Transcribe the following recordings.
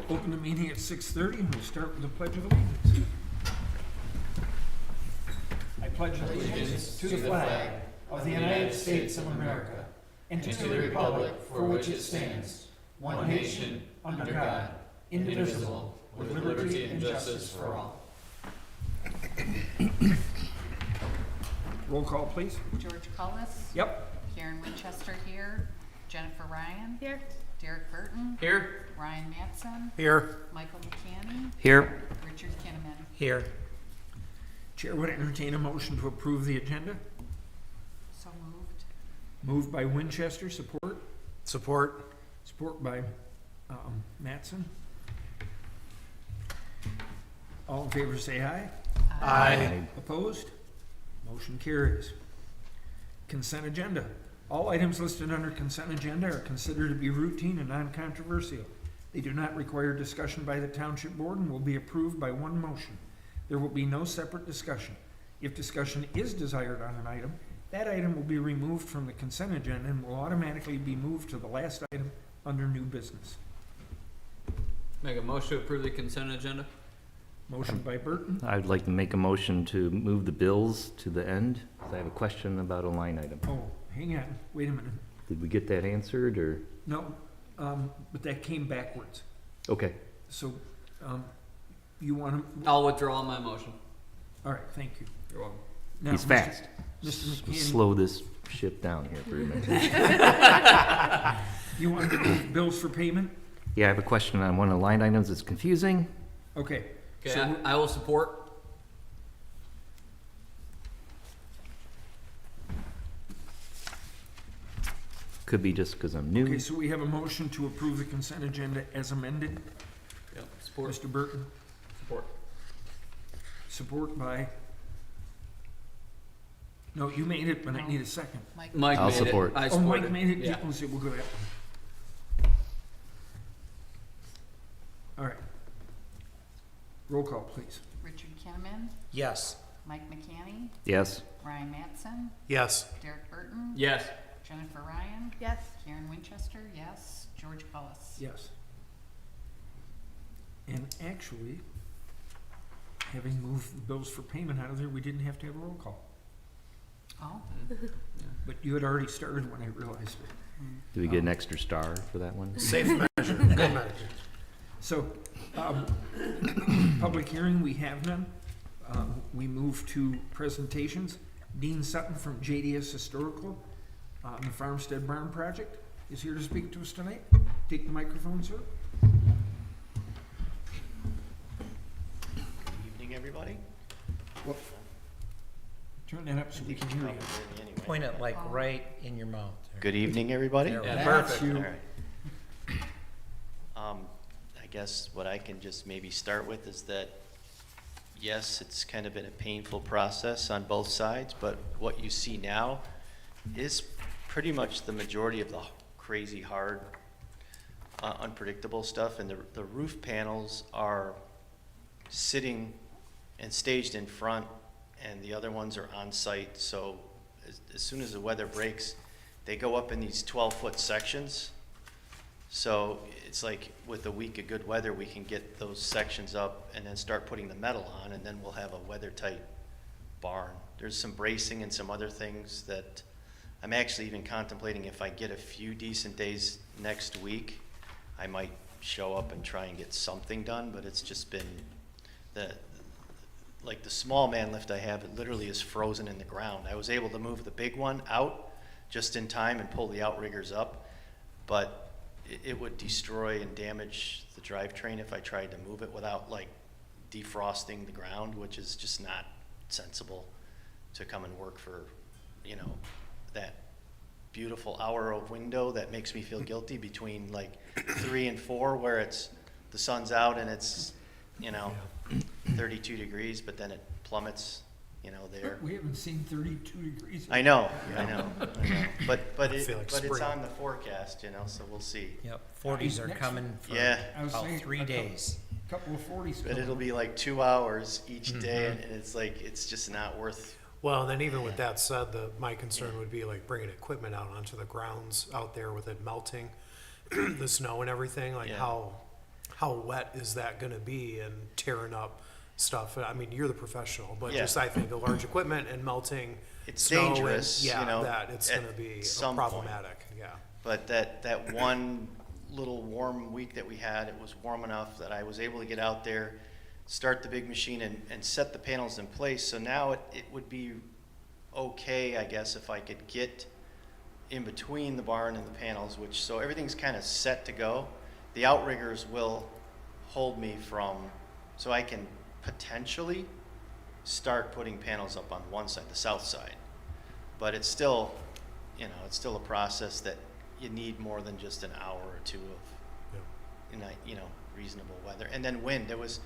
open the meeting at 6:30 and we'll start with the Pledge of Allegiance. I pledge allegiance to the flag of the United States of America and to the republic for which it stands, one nation, under God, indivisible, with liberty and justice for all. Roll call, please. George Cullis. Yep. Karen Winchester here. Jennifer Ryan. Here. Derek Burton. Here. Ryan Matson. Here. Michael McCanny. Here. Richard Kinnaman. Here. Chair would entertain a motion to approve the agenda. So moved. Moved by Winchester, support. Support. Support by Matson. All in favor say aye. Aye. Opposed? Motion carries. Consent agenda. All items listed under consent agenda are considered to be routine and non-controversial. They do not require discussion by the Township Board and will be approved by one motion. There will be no separate discussion. If discussion is desired on an item, that item will be removed from the consent agenda and will automatically be moved to the last item under new business. Make a motion to approve the consent agenda. Motion by Burton. I'd like to make a motion to move the bills to the end, 'cause I have a question about a line item. Oh, hang on, wait a minute. Did we get that answered, or? No, but that came backwards. Okay. So, you want to, I'll withdraw my motion. all right, thank you. You're welcome. Now, He's fast. Mr. McCann, Slow this ship down here for a minute. you want to move bills for payment? Yeah, I have a question on one of the line items that's confusing. Okay. Okay, So, I will support. Could be just because I'm new. okay, so we have a motion to approve the consent agenda as amended. Yep. Support. Mr. Burton, Support. support by, no, you made it, but I need a second. Mike. Mike I'll made support. it. I Oh, support Mike made it? Yeah. We'll see, we'll go that one. All right. Roll call, please. Richard Kinnaman. Yes. Mike McCanny. Yes. Ryan Matson. Yes. Derek Burton. Yes. Jennifer Ryan. Yes. Karen Winchester. Yes. George Cullis. Yes. And actually, having moved the bills for payment out of there, we didn't have to have a roll call. Oh. But you had already started when I realized it. Do we get an extra star for that one? Safe measure. Good measure. So, public hearing, we have none. We move to presentations. Dean Sutton from JDS Historical, the Farmstead Barn Project, is here to speak to us tonight. Take the microphone, sir. Good evening, everybody. Turn that up so we can hear you. Anyway. Point it like right in your mouth. Good evening, everybody. There we Yeah, go. perfect. you. All right. I guess what I can just maybe start with is that, yes, it's kind of been a painful process on both sides, but what you see now is pretty much the majority of the crazy, hard, unpredictable stuff. And the roof panels are sitting and staged in front, and the other ones are on site. So as soon as the weather breaks, they go up in these 12-foot sections. So it's like with a week of good weather, we can get those sections up and then start putting the metal on, and then we'll have a weather-tight barn. There's some bracing and some other things that I'm actually even contemplating. If I get a few decent days next week, I might show up and try and get something done, but it's just been the small man lift I have, it literally is frozen in the ground. I was able to move the big one out just in time and pull the outriggers up, but it would destroy and damage the drivetrain if I tried to move it without like defrosting the ground, which is just not sensible to come and work for, you know, that beautiful hour of window that makes me feel guilty between like 3 and 4 where it's the sun's out and it's, you know, 32 degrees, but then it plummets, you know, there. We haven't seen 32 degrees. I know. But feel like it's spring. on the forecast, you know, so we'll see. Yep, 40s are Next- coming for Yeah. I was about saying 3 days. Couple of 40s. But coming it'll up. be like 2 hours each day, and it's like, it's just not worth. Well, and then even with that said, my concern would be like bringing equipment out onto the grounds out there with it melting, the snow and everything, like Yeah. how how wet is that gonna be and tearing up stuff? I mean, you're the professional, but Yeah. just I think the large equipment and melting It's snow and- dangerous, yeah, you know, that it's at gonna be some point. problematic, yeah. But that one little warm week that we had, it was warm enough that I was able to get out there, start the big machine and set the panels in place. So now it would be okay, I guess, if I could get in between the barn and the panels, which, so everything's kind of set to go. The outriggers will hold me from, so I can potentially start putting panels up on one side, the south side. But it's still, you know, it's still a process that you need more than just an hour or two of, you know, reasonable weather. And then wind, there was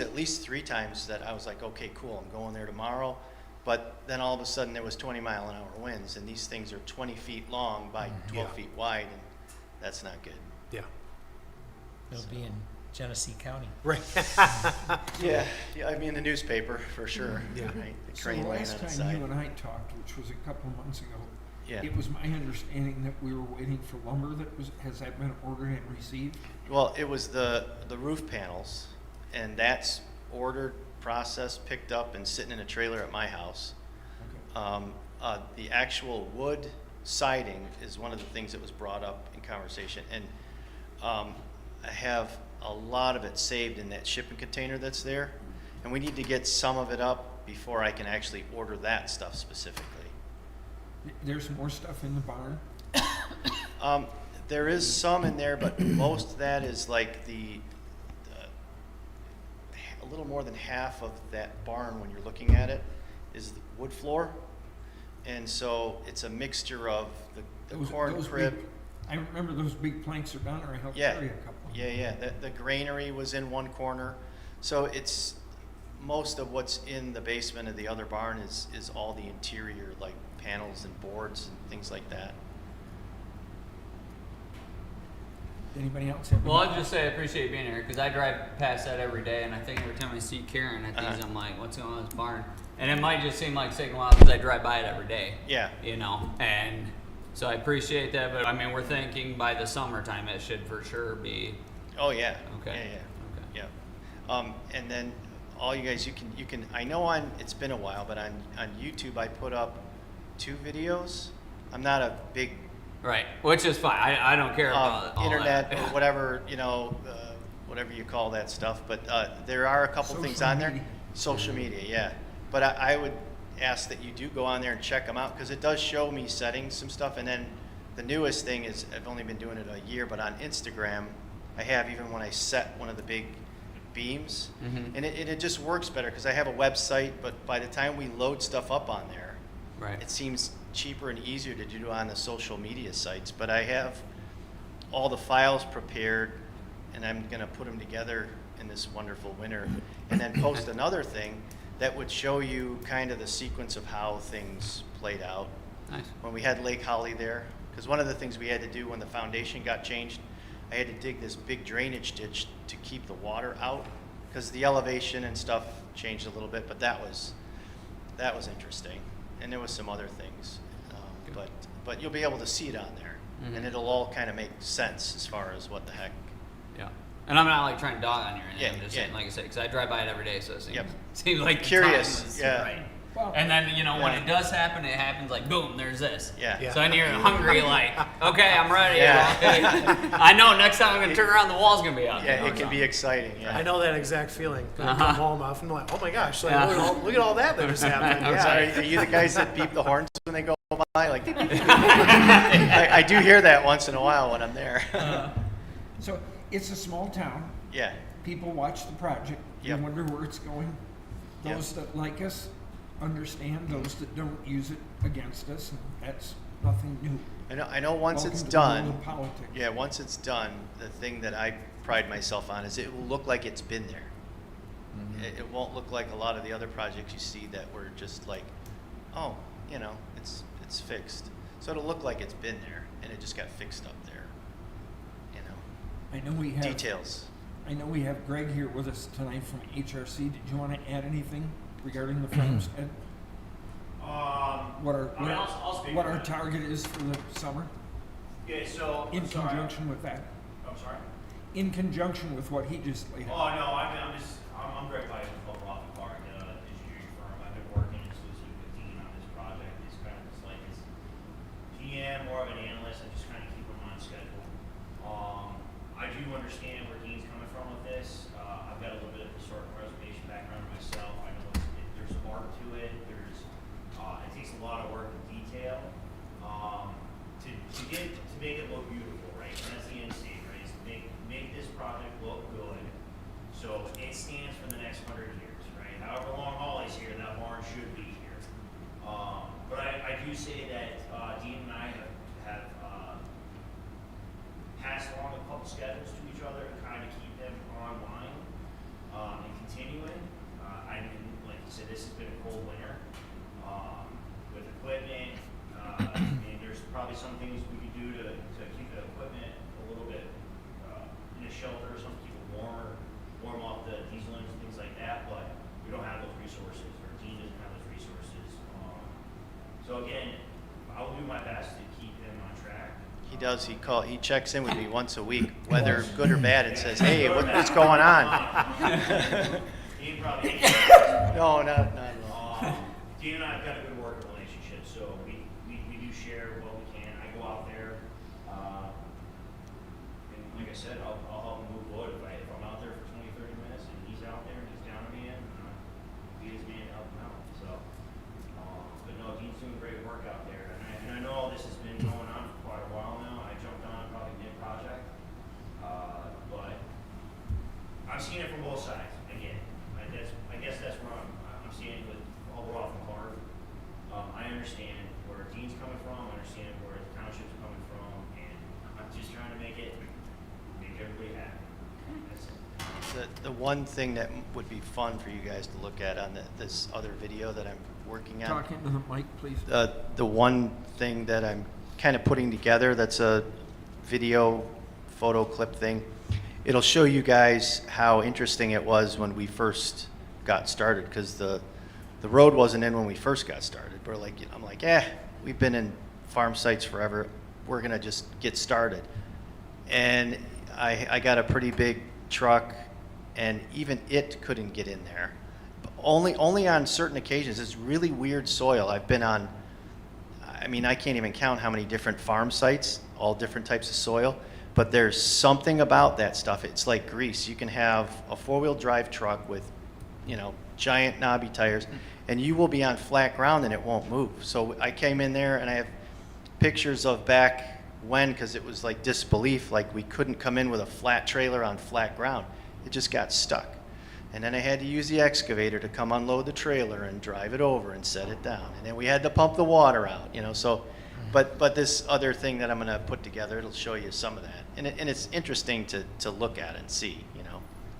at least 3 times that I was like, okay, cool, I'm going there tomorrow. But then all of a sudden there was 20-mile-an-hour winds, and these things are 20 feet long by 12 Yeah. feet wide, and that's not good. Yeah. It'll be in Genesee County. Right. Yeah, I mean, the newspaper, for sure. Yeah. Right? The So crane the laying last on the time side. you and I talked, which was a couple of months ago, Yeah. it was my understanding that we were waiting for lumber has that been ordered and received? Well, it was the roof panels, and that's ordered, processed, picked up, and sitting in a trailer at my house. Okay. The actual wood siding is one of the things that was brought up in conversation, and I have a lot of it saved in that shipping container that's there, and we need to get some of it up before I can actually order that stuff specifically. There's more stuff in the barn? There is some in there, but most of that is like a little more than half of that barn, when you're looking at it, is the wood floor. And so it's a mixture of the corn Those crib. big- I remember those big planks are down there, I helped Yeah. carry a couple. Yeah. The granary was in one corner. So it's, most of what's in the basement of the other barn is all the interior, like panels and boards and things like that. Anybody else have? Well, any- I'll just say I appreciate you being here because I drive past that every day, and I think every time I see Karen at these, Uh-huh. I'm like, "What's going on with this barn?" And it might just seem like it's taking a while because I drive by it every day. Yeah. You know, and so I appreciate that. But I mean, we're thinking by the summertime it should for sure be. Oh, yeah. Okay. Yeah. And then all you guys, you can, I know it's been a while, but on YouTube I put up 2 videos. I'm not a big Right, which is fine. I don't care about all internet that. or whatever, whatever you call that stuff, but there are a couple things Social on there. media. Social media, yeah. But I would ask that you do go on there and check them out, because it does show me setting some stuff. And then the newest thing is, I've only been doing it a year, but on Instagram, I have, even when I set one of the big beams, Mhm. and it just works better, because I have a website, but by the time we load stuff up on there, Right. it seems cheaper and easier to do on the social media sites. But I have all the files prepared, and I'm going to put them together in this wonderful winter, and then post another thing that would show you kind of the sequence of how things played out. Nice. When we had Lake Holly there, because one of the things we had to do when the foundation got changed, I had to dig this big drainage ditch to keep the water out, because the elevation and stuff changed a little bit, but that was interesting. And there was some other things, but you'll be able to see it on there, Mhm. and it'll all kind of make sense as far as what the heck. Yeah. And I'm not like trying to dog on you or anything. Yeah, I'm just yeah. saying, like I said, because I drive by it every day, so it seems, Yep. seems like the Curious, time was yeah. right. Well, And then, when Yeah. it does happen, it happens like boom, there's this. Yeah. Yeah. So then you're hungry, like, okay, I'm ready. Yeah. Okay. I know next time I'm gonna turn around, the wall's gonna be out. Yeah, there, it can be exciting. Yeah. I know that exact feeling. When I Uh-huh. come home often, I'm like, oh my gosh, like, Yeah. look at all that just happened. I'm Yeah. sorry, are you the guys that beep the horns when they go by? Like, I do hear that once in a while when I'm there. So it's a small town. Yeah. People watch the project. They Yep. wonder where it's going. Yep. Those that like us understand. Those that don't use it against us, and that's nothing new. I know once it's Welcome to the world done. of politics. Yeah, once it's done, the thing that I pride myself on is it will look like it's been there. It won't look like a lot of the other projects you see that were just like, oh, it's fixed. So it'll look like it's been there, and it just got fixed up there. I know we have. Details. I know we have Greg here with us tonight from HRC. Did you want to add anything regarding the farmstead? What our I mean, I'll speak what for our that. target is for the summer Okay, so in I'm sorry. conjunction with that. I'm sorry. in conjunction with what he just laid out. Oh, no, I'm Greg Pike with Off and Park, engineering firm. I've been working exclusively with Dean on this project. It's kind of just like his PM, more of an analyst. I just kind of keep him on schedule. I do understand where Dean's coming from with this. I've got a little bit of historic preservation background myself. I know there's art to it. It takes a lot of work and detail to make it look beautiful, right? And that's the end state, right? Is to make this project look good. So it stands for the next 100 years, right? However long Holly's here, that barn should be here. But I do say that Dean and I have passed along a couple schedules to each other to kind of keep them online and continuing. I mean, like you said, this has been a cold winter with equipment, and there's probably some things we could do to keep the equipment a little bit in a shelter, some keep it warm off the diesel engines, things like that. But we don't have those resources, or Dean doesn't have those resources. So again, I will do my best to keep him on track. He does, he checks in with me once a week, whether good or bad, and says, hey, what's going on? Dean probably No, not at all. Dean and I have got a good working relationship, so we do share what we can. I go out there, and like I said, I'll help him move wood. If I'm out there for 20, 30 minutes and he's out there and he's down to me in, be his man to help him out. So, but no, Dean's doing great work out there, and I know all this has been going on for quite a while now. I jumped on probably mid-project, but I've seen it from both sides. Again, I guess that's where I'm seeing it with all we're off the card. I understand where Dean's coming from. I understand where the township's coming from, and I'm just trying to make everybody happy. That's it. The one thing that would be fun for you guys to look at on this other video that I'm working on. Talk into the mic, please. The one thing that I'm kind of putting together that's a video photo clip thing. It'll show you guys how interesting it was when we first got started, because the road wasn't in when we first got started. I'm like, we've been in farm sites forever. We're gonna just get started. And I got a pretty big truck, and even it couldn't get in there. Only on certain occasions. It's really weird soil. I've been on, I mean, I can't even count how many different farm sites, all different types of soil, but there's something about that stuff. It's like grease. You can have a four-wheel drive truck with, giant knobby tires, and you will be on flat ground and it won't move. So I came in there, and I have pictures of back when, because it was like disbelief, like we couldn't come in with a flat trailer on flat ground. It just got stuck. And then I had to use the excavator to come unload the trailer and drive it over and set it down. And then we had to pump the water out, so, but this other thing that I'm gonna put together, it'll show you some of that. And it's interesting to look at and see,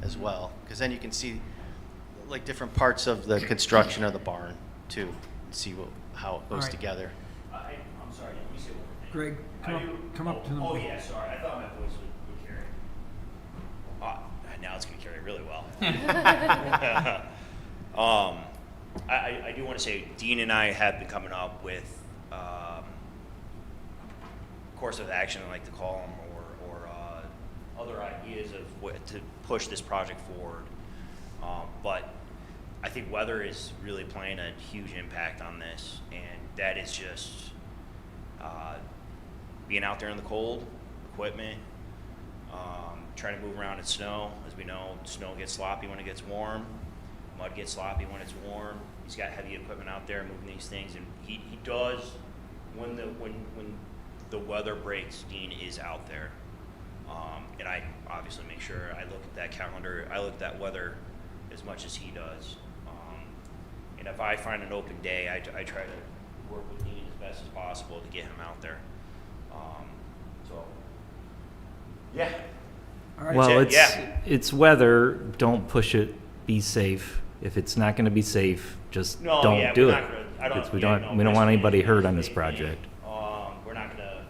as well. Because then you can see like different parts of the construction of the barn too, and see how it goes All right. together. I'm sorry, let me say one more thing. Greg, come up to the Oh, mic. yeah, sorry. I thought my voice would carry. Now it's going to carry really well. I do want to say Dean and I have been coming up with course of action, I like to call them, or other ideas of what to push this project forward. But I think weather is really playing a huge impact on this, and that is just being out there in the cold, equipment, trying to move around in snow. As we know, snow gets sloppy when it gets warm, mud gets sloppy when it's warm. He's got heavy equipment out there moving these things, and he does, when the weather breaks, Dean is out there. And I obviously make sure I look at that calendar, I look at that weather as much as he does. And if I find an open day, I try to work with Dean as best as possible to get him out there. So, yeah. All right. Well, That's it's weather. Don't push it. Be safe. If it's not going to be safe, just don't do it. We don't want anybody hurt on this project. We're not gonna.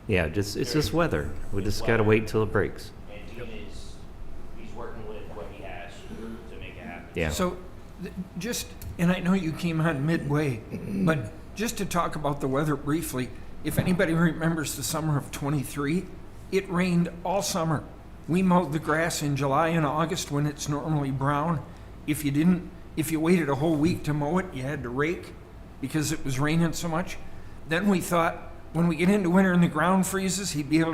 Yeah, it's just weather. We just got to wait till it breaks. And Dean he's working with what he has to make it happen. Yeah. So, and I know you came on midway, but just to talk about the weather briefly, if anybody remembers the summer of '23, it rained all summer. We mowed the grass in July and August when it's normally brown. If you waited a whole week to mow it, you had to rake because it was raining so much. Then we thought, when we get into winter and the ground freezes, he'd be able